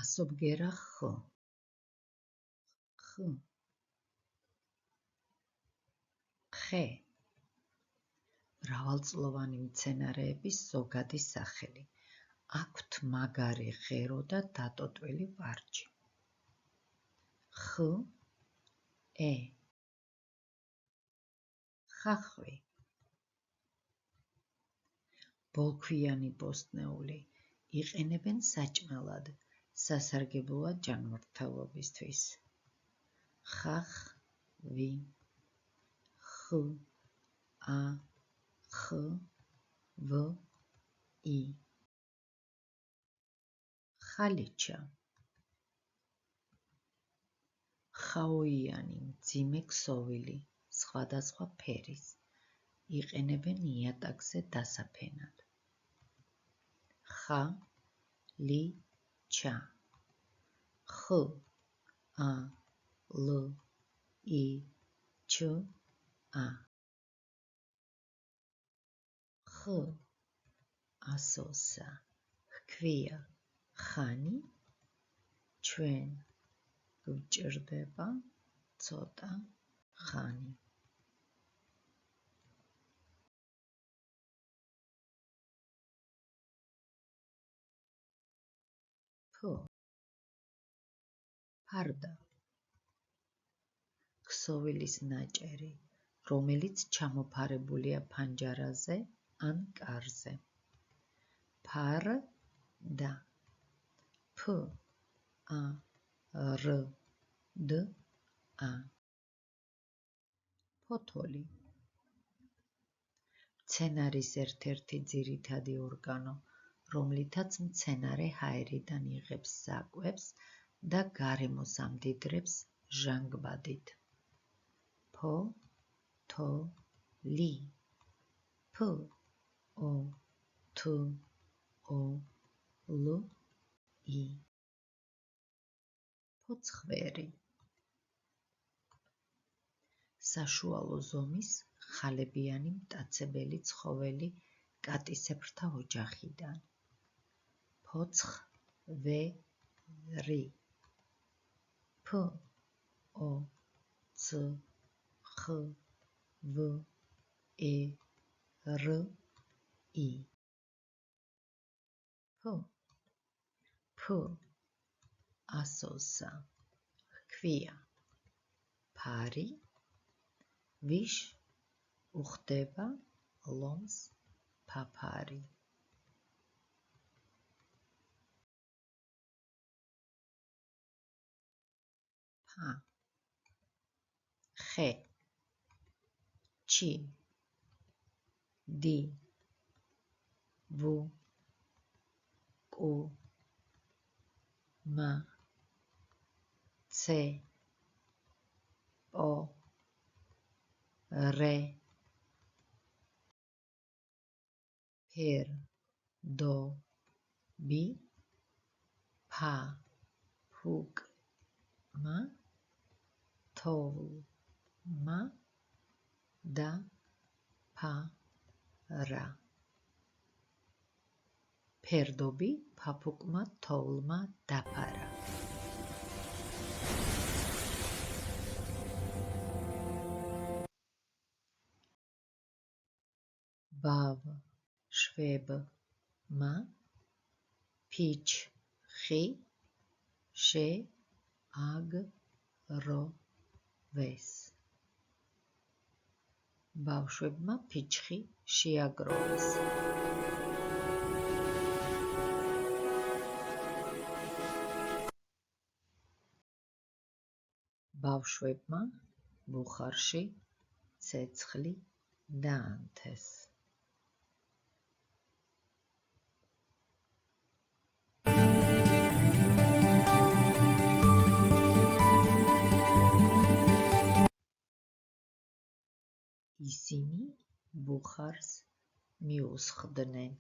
ასობგერა ხ. ხ. ხე. მრავალწლოვანი მცენარეების ზოგადი სახელი. აქვთ მაგარი ღერო და დატოტვილი ვარჯი. ხ. ე. ხახვი. ბოლქვიანი ბოსტნეული. იყენებენ საჭმელად, სასარგებლოა ჯანმრთელობისთვის. ხახვი. ხ. ა. ხ. ვ. ი. ხალიჩა. ხაოიანი მძიმე ქსოვილი, სხვადასხვა ფერის. იყენებენ იატაკზე დასაფენად. ხა-ლი-ჩა. ხ. ა. ლ. ი. ჩ. ა. ხ. ასოსა. ჰქვია ხანი. ჩვენ გვჭირდება ცოტა ხანი. ფ. ფარდა. ქსოვილის ნაჭერი, რომელიც ჩამოფარებულია ფანჯარაზე ან კარზე. ფარდა. ფ. ა. რ. դ. ა. ფოთოლი. მცენარის ერთ-ერთი ძირითადი ორგანო, რომლითაც მცენარე ჰაერიდან იღებს საკვებს და გარემოს ამდიდრებს ჟანგბადით. ფოთოლი. ფ. ო. თ. ო. ლ. ი. ფოცხვერი. საშუალო ზომის ხალებიანი მტაცებელი ცხოველი კატისებრთა ოჯახიდან. ფოცხვერი. ფ. ო. ც. ხ. ვ. ე. რ. ი. ფ. ასოსა. ჰქვია ფარი. ვიშ უხდება ლომს ფაფარი. ფა. ხე. ჩი. დი. ვუ. კუ. მა. ცე. პო. რე. ფერ. დო. ბი. ფა. ფუკ. მა. თოვლ. მა. და. ფა. რა. ფერდობი ფაფუკმა თოვლმა დაფარა. ბავ. შვებმა ფიჩხი შეაგროვეს. ბავშვებმა ფიჩხი შეაგროვეს. ბავშვებმა ბუხარში ცეცხლი დაანთეს. ისინი ბუხარს მიუსხდნენ.